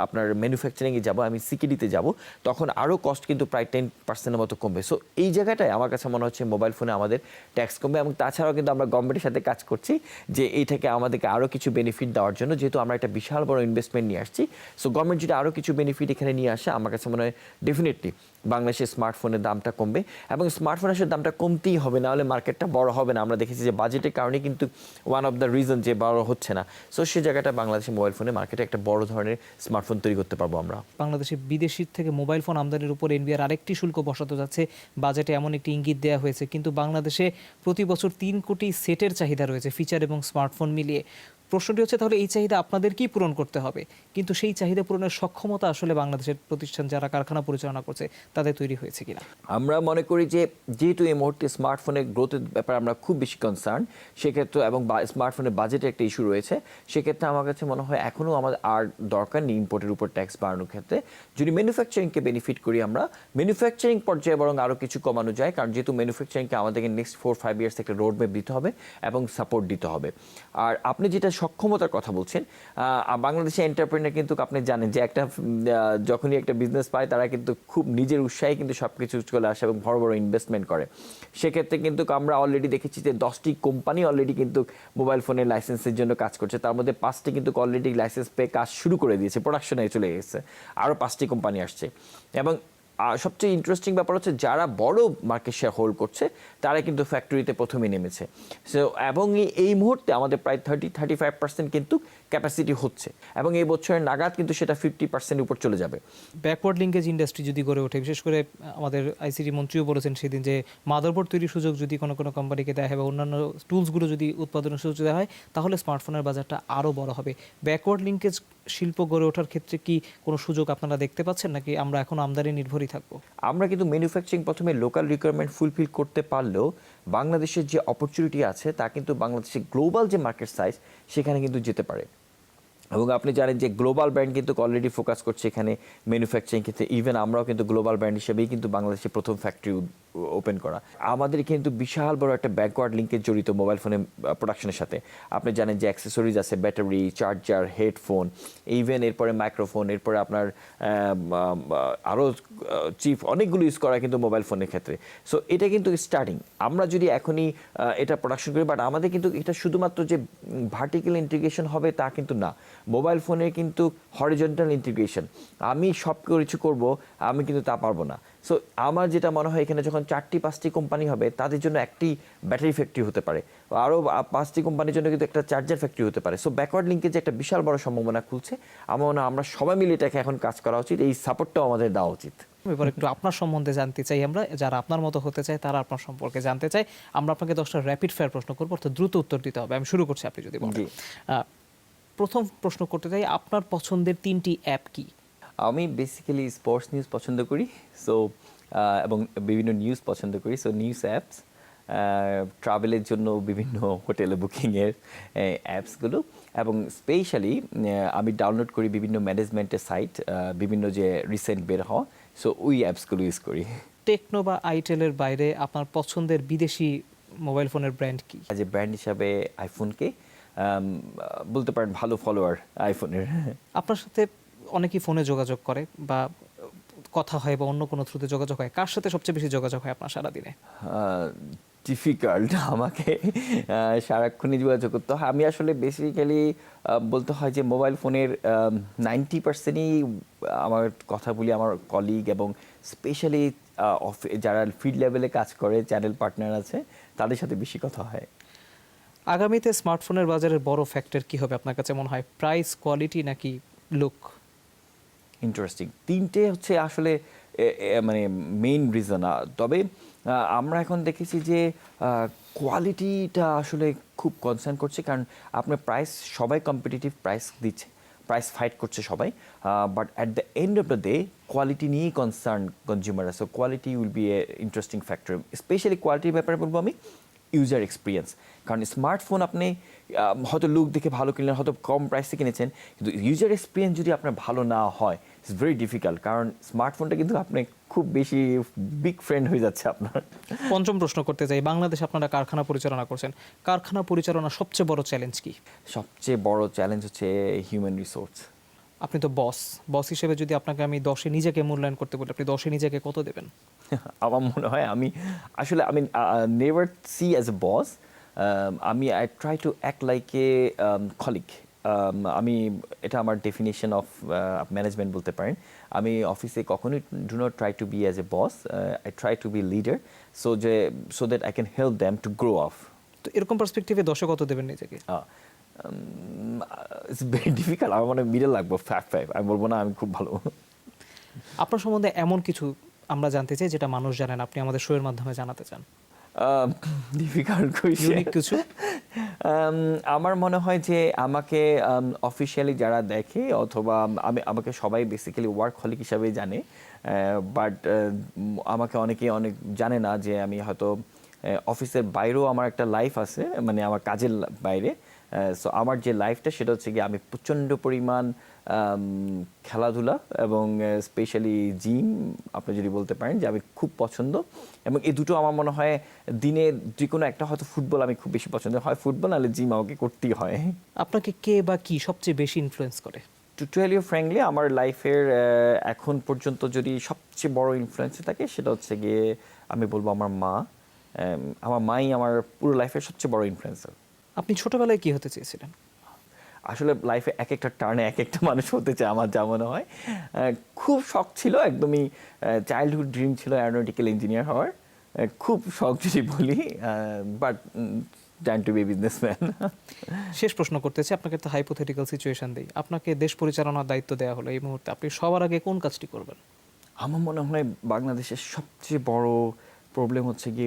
আপনার ম্যানুফ্যাকচারিংয়ে যাব, আমি সিকিডিতে যাব, তখন আরও কস্ট কিন্তু প্রায় 10% মতো কমবে। সো এই জায়গাটায় আমার কাছে মনে হচ্ছে মোবাইল ফোনে আমাদের ট্যাক্স কমবে। এবং তাছাড়াও কিন্তু আমরা গভর্নমেন্টের সাথে কাজ করছি যে এই থেকে আমাদেরকে আরও কিছু বেনিফিট দেওয়ার জন্য, যেহেতু আমরা একটা বিশাল বড় ইনভেস্টমেন্ট নিয়ে আসছি। সো গভর্নমেন্ট যদি আরও কিছু বেনিফিট এখানে নিয়ে আসে, আমার কাছে মনে হয় ডেফিনেটলি বাংলাদেশের স্মার্টফোনের দামটা কমবে। এবং স্মার্টফোনের দামটা কমতেই হবে, না হলে মার্কেটটা বড় হবে না। আমরা দেখেছি যে বাজেটের কারণে কিন্তু ওয়ান অফ দ্য রিজন যে বড় হচ্ছে না। সো সেই জায়গাটা বাংলাদেশের মোবাইল ফোনের মার্কেটে একটা বড় ধরনের স্মার্টফোন তৈরি করতে পারবো আমরা। বাংলাদেশে বিদেশি থেকে মোবাইল ফোন আমদানির উপর এনবিআর আরেকটি শুল্ক বসাতে যাচ্ছে, বাজেটে এমন একটি ইঙ্গিত দেওয়া হয়েছে। কিন্তু বাংলাদেশে প্রতি বছর 3 কোটি সেটের চাহিদা রয়েছে ফিচার এবং স্মার্টফোন মিলিয়ে। প্রশ্নটি হচ্ছে তাহলে এই চাহিদা আপনাদেরকেই পূরণ করতে হবে, কিন্তু সেই চাহিদা পূরণের সক্ষমতা আসলে বাংলাদেশের প্রতিষ্ঠান যারা কারখানা পরিচালনা করছে তাদের তৈরি হয়েছে কিনা? আমরা মনে করি যে যেহেতু এই মুহূর্তে স্মার্টফোনের গ্রোথের ব্যাপারে আমরা খুব বেশি কনসার্ন, সেক্ষেত্রে এবং স্মার্টফোনের বাজেটে একটা ইস্যু রয়েছে, সেক্ষেত্রে আমার কাছে মনে হয় এখনও আমাদের আর দরকার নেই ইম্পোর্টের উপর ট্যাক্স বাড়ানোর ক্ষেত্রে। যদি ম্যানুফ্যাকচারিংকে বেনিফিট করি আমরা, ম্যানুফ্যাকচারিং পর্যায়ে বরং আরও কিছু কমানো যায়, কারণ যেহেতু ম্যানুফ্যাকচারিংকে আমাদেরকে নেক্সট 4-5 ইয়ার্স একটা রোড ম্যাপ দিতে হবে এবং সাপোর্ট দিতে হবে। আর আপনি যেটা সক্ষমতার কথা বলছেন, বাংলাদেশে এন্টারপ্রেনার কিন্তু আপনি জানেন যে একটা যখনই একটা বিজনেস পায় তারা কিন্তু খুব নিজের উৎসাহে কিন্তু সব কিছু চলে আসে এবং বড় বড় ইনভেস্টমেন্ট করে। সেক্ষেত্রে কিন্তু আমরা অলরেডি দেখেছি যে 10টি কোম্পানি অলরেডি কিন্তু মোবাইল ফোনের লাইসেন্সের জন্য কাজ করছে। তার মধ্যে 5টি কিন্তু অলরেডি লাইসেন্স পেয়ে কাজ শুরু করে দিয়েছে, প্রোডাকশনে চলে গেছে, আরও 5টি কোম্পানি আসছে। এবং সবচেয়ে ইন্টারেস্টিং ব্যাপার হচ্ছে যারা বড় মার্কেট শেয়ার হোল্ড করছে তারা কিন্তু ফ্যাক্টরিতে প্রথমে নেমেছে। সো এবং এই মুহূর্তে আমাদের প্রায় 30-35% কিন্তু ক্যাপাসিটি হচ্ছে এবং এই বছরের নাগাদ কিন্তু সেটা 50% উপর চলে যাবে। ব্যাকওয়ার্ড লিঙ্কেজ ইন্ডাস্ট্রি যদি গড়ে ওঠে, বিশেষ করে আমাদের আইসিটি মন্ত্রীও বলেছেন সেদিন যে মাদারবোর্ড তৈরির সুযোগ যদি কোনো কোনো কোম্পানিকে দেওয়া হয় বা অন্যান্য টুলসগুলো যদি উৎপাদনের সুযোগ দেওয়া হয় তাহলে স্মার্টফোনের বাজারটা আরও বড় হবে। ব্যাকওয়ার্ড লিঙ্কেজ শিল্প গড়ে ওঠার ক্ষেত্রে কি কোনো সুযোগ আপনারা দেখতে পাচ্ছেন, নাকি আমরা এখন আমদানি নির্ভরই থাকবো? আমরা কিন্তু ম্যানুফ্যাকচারিং প্রথমে লোকাল রিকোয়ারমেন্ট ফুলফিল করতে পারলেও বাংলাদেশের যে অপরচুনিটি আছে তা কিন্তু বাংলাদেশের গ্লোবাল যে মার্কেট সাইজ সেখানে কিন্তু যেতে পারে। এবং আপনি জানেন যে গ্লোবাল ব্র্যান্ড কিন্তু অলরেডি ফোকাস করছে এখানে ম্যানুফ্যাকচারিং ক্ষেত্রে। ইভেন আমরাও কিন্তু গ্লোবাল ব্র্যান্ড হিসেবেই কিন্তু বাংলাদেশে প্রথম ফ্যাক্টরি ওপেন করা। আমাদের কিন্তু বিশাল বড় একটা ব্যাকওয়ার্ড লিঙ্কেজ জড়িত মোবাইল ফোনের প্রোডাকশনের সাথে। আপনি জানেন যে অ্যাক্সেসরিজ আছে, ব্যাটারি, চার্জার, হেডফোন, ইভেন এরপরে মাইক্রোফোন, এরপরে আপনার আরও চিপ অনেকগুলো ইউজ করা কিন্তু মোবাইল ফোনের ক্ষেত্রে। সো এটা কিন্তু স্টার্টিং, আমরা যদি এখনই এটা প্রোডাকশন করি, বাট আমাদের কিন্তু এটা শুধুমাত্র যে ভার্টিক্যাল ইন্টিগ্রেশন হবে তা কিন্তু না। মোবাইল ফোনে কিন্তু হরিজন্টাল ইন্টিগ্রেশন, আমি সব কিছু করবো আমি কিন্তু তা পারবো না। সো আমার যেটা মনে হয় এখানে যখন 4-5টি কোম্পানি হবে তাদের জন্য একটি ব্যাটারি ফ্যাক্টরি হতে পারে, আরও 5টি কোম্পানির জন্য কিন্তু একটা চার্জার ফ্যাক্টরি হতে পারে। সো ব্যাকওয়ার্ড লিঙ্কেজে একটা বিশাল বড় সম্ভাবনা খুলছে। আমার মনে হয় আমরা সবাই মিলে এটাকে এখন কাজ করা উচিত, এই সাপোর্টটাও আমাদের দেওয়া উচিত। এবার একটু আপনার সম্বন্ধে জানতে চাই আমরা, যারা আপনার মতো হতে চায় তারা আপনার সম্পর্কে জানতে চাই। আমরা আপনাকে 10টা র্যাপিড ফায়ার প্রশ্ন করবো, অর্থাৎ দ্রুত উত্তর দিতে হবে। আমি শুরু করছি, আপনি যদি বলেন। জি। প্রথম প্রশ্ন করতে চাই, আপনার পছন্দের 3টি অ্যাপ কি? আমি বেসিক্যালি স্পোর্টস নিউজ পছন্দ করি, সো এবং বিভিন্ন নিউজ পছন্দ করি, সো নিউজ অ্যাপস, ট্রাভেলের জন্য বিভিন্ন হোটেলে বুকিংয়ের অ্যাপসগুলো, এবং স্পেশালি আমি ডাউনলোড করি বিভিন্ন ম্যানেজমেন্টের সাইট, বিভিন্ন যে রিসেন্ট বের হওয়া, সো ওই অ্যাপসগুলো ইউজ করি। টেকনো বা আইটেলের বাইরে আপনার পছন্দের বিদেশি মোবাইল ফোনের ব্র্যান্ড কি? অ্যাজ এ ব্র্যান্ড হিসাবে আইফোনকে বলতে পারেন ভালো ফলোয়ার আইফোনের। আপনার সাথে অনেকেই ফোনে যোগাযোগ করে বা কথা হয় বা অন্য কোনো থ্রুতে যোগাযোগ হয়, কার সাথে সবচেয়ে বেশি যোগাযোগ হয় আপনার সারাদিনে? ডিফিকাল্ট আমাকে সারাক্ষণই যোগাযোগ করতে হয়। আমি আসলে বেসিক্যালি বলতে হয় যে মোবাইল ফোনের 90%ই আমার কথা বলি আমার কলিগ এবং স্পেশালি যারা ফিল্ড লেভেলে কাজ করে, চ্যানেল পার্টনার আছে, তাদের সাথে বেশি কথা হয়। আগামীতে স্মার্টফোনের বাজারের বড় ফ্যাক্টর কি হবে আপনার কাছে মনে হয়? প্রাইস, কোয়ালিটি নাকি লুক? ইন্টারেস্টিং, তিনটে হচ্ছে আসলে মানে মেইন রিজন। তবে আমরা এখন দেখেছি যে কোয়ালিটিটা আসলে খুব কনসার্ন করছে, কারণ আপনার প্রাইস, সবাই কম্পিটিটিভ প্রাইস দিচ্ছে, প্রাইস ফাইট করছে সবাই, but at the end of the day quality নিয়েই কনসার্ন কনজিউমাররা। So quality will be a interesting factor. Specially কোয়ালিটির ব্যাপারে বলবো আমি ইউজার এক্সপিরিয়েন্স, কারণ স্মার্টফোন আপনি হয়তো লুক দেখে ভালো কিনলেন, হয়তো কম প্রাইসে কিনেছেন, কিন্তু ইউজার এক্সপিরিয়েন্স যদি আপনার ভালো না হয়, ইটস ভেরি ডিফিকাল্ট, কারণ স্মার্টফোনটা কিন্তু আপনি খুব বেশি বিগ ফ্রেন্ড হয়ে যাচ্ছে আপনার। পঞ্চম প্রশ্ন করতে চাই, বাংলাদেশে আপনারা কারখানা পরিচালনা করছেন, কারখানা পরিচালনার সবচেয়ে বড় চ্যালেঞ্জ কি? সবচেয়ে বড় চ্যালেঞ্জ হচ্ছে হিউম্যান রিসোর্স। আপনি তো বস হিসেবে যদি আপনাকে আমি 10-এ নিজেকে মূল্যায়ন করতে বলি, আপনি 10-এ নিজেকে কত দেবেন? আমার মনে হয় আমি আসলে never see as a boss, I try to act like a colleague. আমি এটা আমার ডেফিনেশন অফ ম্যানেজমেন্ট বলতে পারেন। আমি অফিসে কখনোই do not try to be as a boss, I try to be leader, so that I can help them to grow of. তো এরকম পার্সপেক্টিভে 10-এ কত দেবেন নিজেকে? ইটস ভেরি ডিফিকাল্ট, আমার মনে মিডল লাগবে, 5 আমি বলবো না আমি খুব ভালো। আপনার সম্বন্ধে এমন কিছু আমরা জানতে চাই যেটা মানুষ জানেন, আপনি আমাদের শোয়ের মাধ্যমে জানাতে চান। ডিফিকাল্ট ইউনিক কিছু? আমার মনে হয় যে আমাকে অফিসিয়ালি যারা দেখে অথবা আমাকে সবাই বেসিক্যালি ওয়ার্কহলিক হিসাবে জানে, বাট আমাকে অনেকে অনেক জানে না যে আমি হয়তো অফিসের বাইরেও আমার একটা লাইফ আছে, মানে আমার কাজের বাইরে। সো আমার যে লাইফটা সেটা হচ্ছে কি, আমি প্রচণ্ড পরিমাণ খেলাধুলা এবং স্পেশালি জিম, আপনি যদি বলতে পারেন যে আমি খুব পছন্দ, এবং এই দুটো আমার মনে হয় দিনে যে কোনো একটা, হয়তো ফুটবল আমি খুব বেশি পছন্দ হয়, ফুটবল নাহলে জিম আমাকে করতেই হয়। আপনাকে কে বা কি সবচেয়ে বেশি ইনফ্লুয়েন্স করে? টু টেল ইউ ফ্র্যাঙ্কলি, আমার লাইফের এখন পর্যন্ত যদি সবচেয়ে বড় ইনফ্লুয়েন্স থাকে সেটা হচ্ছে গিয়ে আমি বলবো আমার মা। আমার মাই আমার পুরো লাইফের সবচেয়ে বড় ইনফ্লুয়েন্সার। আপনি ছোটবেলায় কি হতে চেয়েছিলেন? আসলে লাইফে এক একটা টার্নে এক একটা মানুষ হতে চায়, আমার যা মনে হয়। খুব শখ ছিল, একদমই চাইল্ডহুড ড্রিম ছিল অ্যারোনটিক্যাল ইঞ্জিনিয়ার হওয়ার, খুব শখ যদি বলি, but trying to be businessman. শেষ প্রশ্ন করতেছি, আপনাকে একটা হাইপোথেটিক্যাল সিচুয়েশন দেই, আপনাকে দেশ পরিচালনার দায়িত্ব দেওয়া হলো এই মুহূর্তে, আপনি সবার আগে কোন কাজটি করবেন? আমার মনে হয় বাংলাদেশের সবচেয়ে বড় প্রবলেম হচ্ছে কি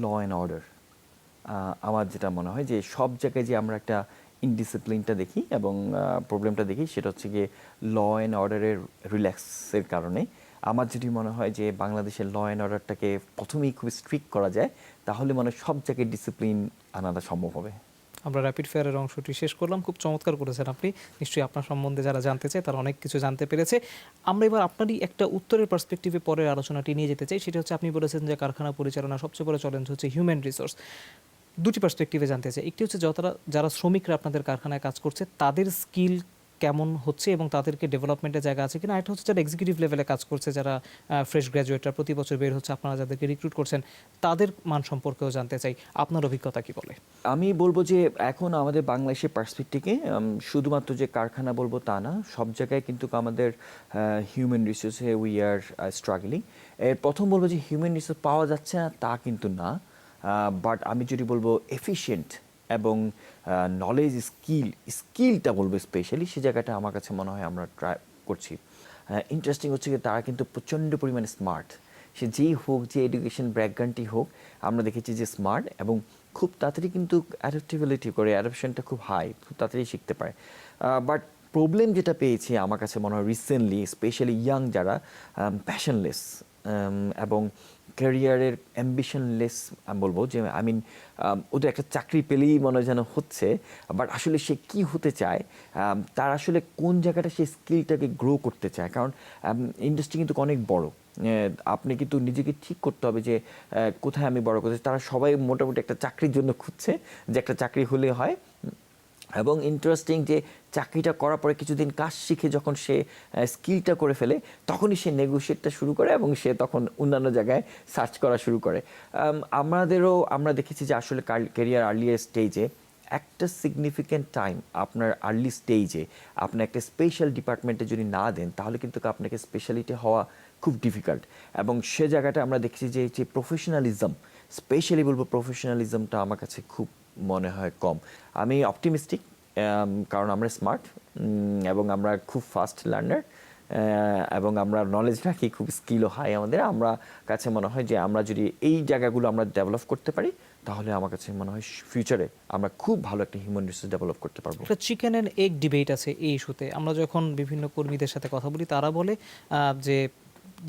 ল অ্যান্ড অর্ডার। আমার যেটা মনে হয় যে সব জায়গায় যে আমরা একটা ইনডিসিপ্লিনটা দেখি এবং প্রবলেমটা দেখি, সেটা হচ্ছে গিয়ে ল অ্যান্ড অর্ডারের রিল্যাক্সের কারণে। আমার যদি মনে হয় যে বাংলাদেশের ল অ্যান্ড অর্ডারটাকে প্রথমেই খুব স্ট্রিক্ট করা যায়, তাহলে মানে সব জায়গায় ডিসিপ্লিন আনাটা সম্ভব হবে। আমরা র্যাপিড ফায়ারের অংশটি শেষ করলাম, খুব চমৎকার করেছেন আপনি। নিশ্চয়ই আপনার সম্বন্ধে যারা জানতে চায় তারা অনেক কিছু জানতে পেরেছে। আমরা এবার আপনারই একটা উত্তরের পার্সপেক্টিভে পরের আলোচনাটি নিয়ে যেতে চাই। সেটা হচ্ছে, আপনি বলেছেন যে কারখানা পরিচালনা সবচেয়ে বড় চ্যালেঞ্জ হচ্ছে হিউম্যান রিসোর্স। দুটি পার্সপেক্টিভে জানতে চাই, একটি হচ্ছে যারা শ্রমিকরা আপনাদের কারখানায় কাজ করছে তাদের স্কিল কেমন হচ্ছে এবং তাদেরকে ডেভেলপমেন্টের জায়গা আছে কিনা, এটা হচ্ছে যারা এক্সিকিউটিভ লেভেলে কাজ করছে, যারা ফ্রেশ গ্র্যাজুয়েটরা প্রতি বছর বের হচ্ছে, আপনারা যাদেরকে রিক্রুট করছেন তাদের মান সম্পর্কেও জানতে চাই, আপনার অভিজ্ঞতা কি বলে? আমি বলবো যে এখন আমাদের বাংলাদেশের পার্সপেক্টিভে শুধুমাত্র যে কারখানা বলবো তা না, সব জায়গায় কিন্তু আমাদের হিউম্যান রিসোর্সে উই আর স্ট্রাগলিং। এর প্রথম বলবো যে হিউম্যান রিসোর্স পাওয়া যাচ্ছে না তা কিন্তু না, বাট আমি যদি বলবো এফিশিয়েন্ট এবং নলেজ স্কিলটা বলবো স্পেশালি, সে জায়গাটা আমার কাছে মনে হয় আমরা ট্রাই করছি। ইন্টারেস্টিং হচ্ছে কি তারা কিন্তু প্রচণ্ড পরিমাণে স্মার্ট, সে যেই হোক, যে এডুকেশন ব্যাকগ্রাউন্ডটি হোক, আমরা দেখেছি যে স্মার্ট এবং খুব তাড়াতাড়ি কিন্তু অ্যাডাপ্টেবিলিটি করে, অ্যাডাপশনটা খুব হাই, খুব তাড়াতাড়ি শিখতে পারে। বাট প্রবলেম যেটা পেয়েছি আমার কাছে মনে হয় রিসেন্টলি, স্পেশালি ইয়াং যারা প্যাশনলেস এবং ক্যারিয়ারের অ্যাম্বিশনলেস, আমি বলবো যে ওদের একটা চাকরি পেলেই মনে হয় যেন হচ্ছে, বাট আসলে সে কি হতে চায়, তার আসলে কোন জায়গাটা সে স্কিলটাকে গ্রো করতে চায়, কারণ ইন্ডাস্ট্রি কিন্তু অনেক বড়, আপনি কিন্তু নিজেকে ঠিক করতে হবে যে কোথায় আমি বড় করতে। তারা সবাই মোটামুটি একটা চাকরির জন্য খুঁজছে, যে একটা চাকরি হলে হয়। এবং ইন্টারেস্টিং যে চাকরিটা করার পরে কিছুদিন কাজ শিখে যখন সে স্কিলটা করে ফেলে, তখনই সে নেগোশিয়েটটা শুরু করে এবং সে তখন অন্যান্য জায়গায় সার্চ করা শুরু করে। আমরা দেখেছি যে আসলে ক্যারিয়ার আর্লিয়ার স্টেজে একটা সিগনিফিক্যান্ট টাইম আপনার আর্লি স্টেজে আপনি একটা স্পেশাল ডিপার্টমেন্টে যদি না দেন, তাহলে কিন্তু আপনাকে স্পেশালিটি হওয়া খুব ডিফিকাল্ট। এবং সে জায়গাটা আমরা দেখেছি যে প্রফেশনালিজম, স্পেশালি বলবো প্রফেশনালিজমটা আমার কাছে খুব মনে হয় কম। আমি অপটিমিস্টিক, কারণ আমরা স্মার্ট এবং আমরা খুব ফাস্ট লার্নার এবং আমরা নলেজ রাখি, খুব স্কিলও হাই আমাদের। আমরা কাছে মনে হয় যে আমরা যদি এই জায়গাগুলো আমরা ডেভেলপ করতে পারি, তাহলে আমার কাছে মনে হয় ফিউচারে আমরা খুব ভালো একটা হিউম্যান রিসোর্স ডেভেলপ করতে পারবো। একটা চিকেন অ্যান্ড এগ ডিবেট আছে এই ইস্যুতে। আমরা যখন বিভিন্ন কর্মীদের সাথে কথা বলি, তারা বলে যে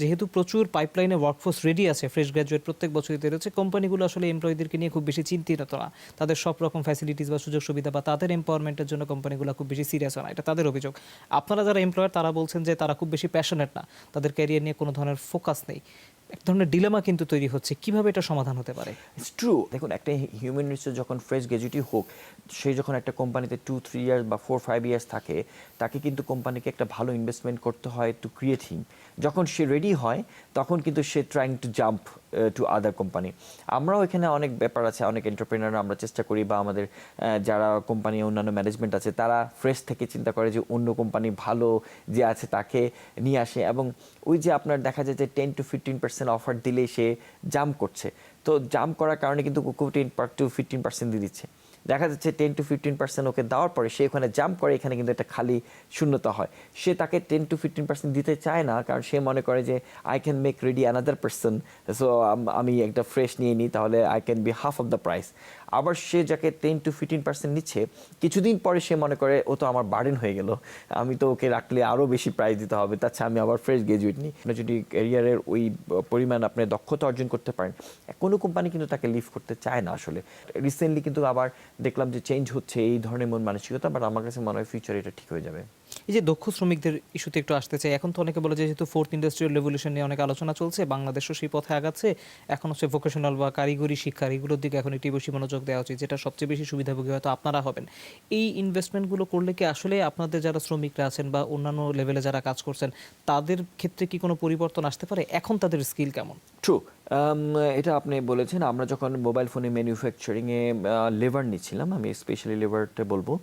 যেহেতু প্রচুর পাইপলাইনে ওয়ার্কফোর্স রেডি আছে, ফ্রেশ গ্র্যাজুয়েট প্রত্যেক বছরই তৈরি হচ্ছে, কোম্পানিগুলো আসলে এমপ্লয়ীদেরকে নিয়ে খুব বেশি চিন্তিত না, তাদের সব রকম ফ্যাসিলিটিস বা সুযোগ সুবিধা বা তাদের এম্পাওয়ারমেন্টের জন্য কোম্পানিগুলো খুব বেশি সিরিয়াস হয় না, এটা তাদের অভিযোগ। আপনারা যারা এমপ্লয়ার, তারা বলছেন যে তারা খুব বেশি প্যাশনেট না, তাদের ক্যারিয়ার নিয়ে কোনো ধরনের ফোকাস নেই। এক ধরনের ডিলেমা কিন্তু তৈরি হচ্ছে, কিভাবে এটা সমাধান হতে পারে? It's true. দেখুন, একটা হিউম্যান রিসোর্স যখন ফ্রেশ গ্র্যাজুয়েটই হোক, সে যখন একটা কোম্পানিতে 2-3 ইয়ার্স বা 4-5 ইয়ার্স থাকে, তাকে কিন্তু কোম্পানিকে একটা ভালো ইনভেস্টমেন্ট করতে হয় টু ক্রিয়েট হিম। যখন সে রেডি হয়, তখন কিন্তু সে trying to jump to other company. আমরাও এখানে অনেক ব্যাপার আছে, অনেক এন্টারপ্রেনার আমরা চেষ্টা করি, বা আমাদের যারা কোম্পানি অন্যান্য ম্যানেজমেন্ট আছে, তারা ফ্রেশ থেকে চিন্তা করে যে অন্য কোম্পানি ভালো যে আছে তাকে নিয়ে আসে। এবং ওই যে আপনার দেখা যায় যে 10-15% অফার দিলে সে জাম্প করছে, তো জাম্প করার কারণে কিন্তু 10-15% দিয়ে দিচ্ছে। দেখা যাচ্ছে 10-15% ওকে দেওয়ার পরে সে ওখানে জাম্প করে, এখানে কিন্তু একটা খালি শূন্যতা হয়। সে তাকে 10-15% দিতে চায় না, কারণ সে মনে করে যে I can make ready another person, so আমি একটা ফ্রেশ নিয়ে নিই, তাহলে I can be half of the price. আবার সে যাকে 10-15% নিচ্ছে, কিছুদিন পরে সে মনে করে ও তো আমার বার্ডেন হয়ে গেল, আমি তো ওকে রাখলে আরও বেশি প্রাইস দিতে হবে, তাছাড়া আমি আবার ফ্রেশ গ্র্যাজুয়েট নিই। আপনি যদি ক্যারিয়ারের ওই পরিমাণ আপনি দক্ষতা অর্জন করতে পারেন, কোনো কোম্পানি কিন্তু তাকে লিভ করতে চায় না আসলে। রিসেন্টলি কিন্তু আবার দেখলাম যে চেঞ্জ হচ্ছে এই ধরনের মন মানসিকতা, বাট আমার কাছে মনে হয় ফিউচারে এটা ঠিক হয়ে যাবে। এই যে দক্ষ শ্রমিকদের ইস্যুতে একটু আসতে চাই। এখন তো অনেকে বলে যে যেহেতু ফোর্থ ইন্ডাস্ট্রিয়াল রেভলিউশন নিয়ে অনেক আলোচনা চলছে, বাংলাদেশও সেই পথে আগাচ্ছে, এখন হচ্ছে ভোকেশনাল বা কারিগরি শিক্ষার এগুলোর দিকে এখন একটু বেশি মনোযোগ দেওয়া উচিত, যেটা সবচেয়ে বেশি সুবিধাভোগী হয়তো আপনারা হবেন। এই ইনভেস্টমেন্টগুলো করলে কি আসলে আপনাদের যারা শ্রমিকরা আছেন বা অন্যান্য লেভেলে যারা কাজ করছেন, তাদের ক্ষেত্রে কি কোনো পরিবর্তন আসতে পারে? এখন তাদের স্কিল কেমন? ট্রু, এটা আপনি বলেছেন। আমরা যখন মোবাইল ফোনে ম্যানুফ্যাকচারিংয়ে লেবার নিচ্ছিলাম, আমি স্পেশালি লেবারটা বলবো,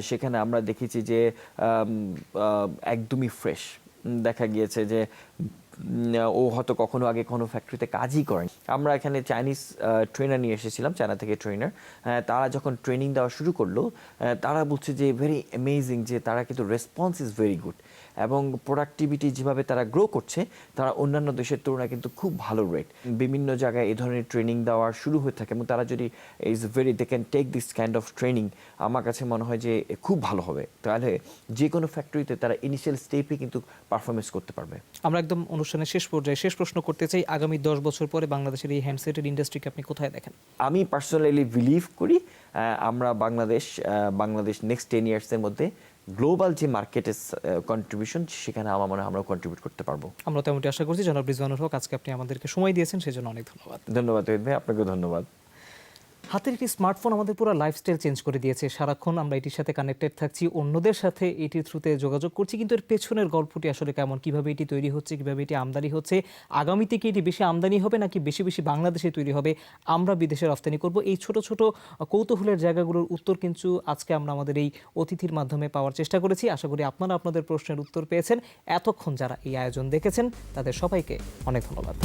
সেখানে আমরা দেখেছি যে একদমই ফ্রেশ। দেখা গিয়েছে যে ও হয়তো কখনো আগে কোনো ফ্যাক্টরিতে কাজই করেন। আমরা এখানে চাইনিজ ট্রেনার নিয়ে এসেছিলাম, চায়না থেকে ট্রেনার। তারা যখন ট্রেনিং দেওয়া শুরু করলো, তারা বলছে যে ভেরি অ্যামেজিং, যে তারা কিন্তু রেসপন্স ইজ ভেরি গুড, এবং প্রোডাক্টিভিটি যেভাবে তারা গ্রো করছে, তারা অন্যান্য দেশের তুলনায় কিন্তু খুব ভালো রেট। বিভিন্ন জায়গায় এই ধরনের ট্রেনিং দেওয়া শুরু হয়ে থাকে, এবং তারা যদি they can take this kind of training, আমার কাছে মনে হয় যে খুব ভালো হবে। তাহলে যে কোনো ফ্যাক্টরিতে তারা ইনিশিয়াল স্টেপে কিন্তু পারফরমেন্স করতে পারবে। আমরা একদম অনুষ্ঠানের শেষ পর্যায়ে শেষ প্রশ্ন করতে চাই, আগামী 10 বছর পরে বাংলাদেশের এই হ্যান্ডসেটের ইন্ডাস্ট্রিকে আপনি কোথায় দেখেন? আমি পার্সোনালি বিলিভ করি আমরা বাংলাদেশ নেক্সট 10 ইয়ার্সের মধ্যে গ্লোবাল যে মার্কেটের কন্ট্রিবিউশন, সেখানে আমার মনে হয় আমরাও কন্ট্রিবিউট করতে পারবো। আমরা তেমনটি আশা করছি। জনাব রিজওয়ানুল হক, আজকে আপনি আমাদেরকে সময় দিয়েছেন, সেজন্য অনেক ধন্যবাদ। ধন্যবাদ তহিদ ভাই, আপনাকেও ধন্যবাদ। হাতের একটি স্মার্টফোন আমাদের পুরো লাইফস্টাইল চেঞ্জ করে দিয়েছে। সারাক্ষণ আমরা এটির সাথে কানেক্টেড থাকছি, অন্যদের সাথে এটির থ্রুতে যোগাযোগ করছি, কিন্তু এর পেছনের গল্পটি আসলে কেমন, কিভাবে এটি তৈরি হচ্ছে, কিভাবে এটি আমদানি হচ্ছে, আগামীতে কি এটি বেশি আমদানি হবে নাকি বেশি বেশি বাংলাদেশে তৈরি হবে, আমরা বিদেশে রপ্তানি করব, এই ছোট ছোট কৌতূহলের জায়গাগুলোর উত্তর কিন্তু আজকে আমরা আমাদের এই অতিথির মাধ্যমে পাওয়ার চেষ্টা করেছি। আশা করি আপনারা আপনাদের প্রশ্নের উত্তর পেয়েছেন। এতক্ষণ যারা এই আয়োজন দেখেছেন তাদের সবাইকে অনেক ধন্যবাদ।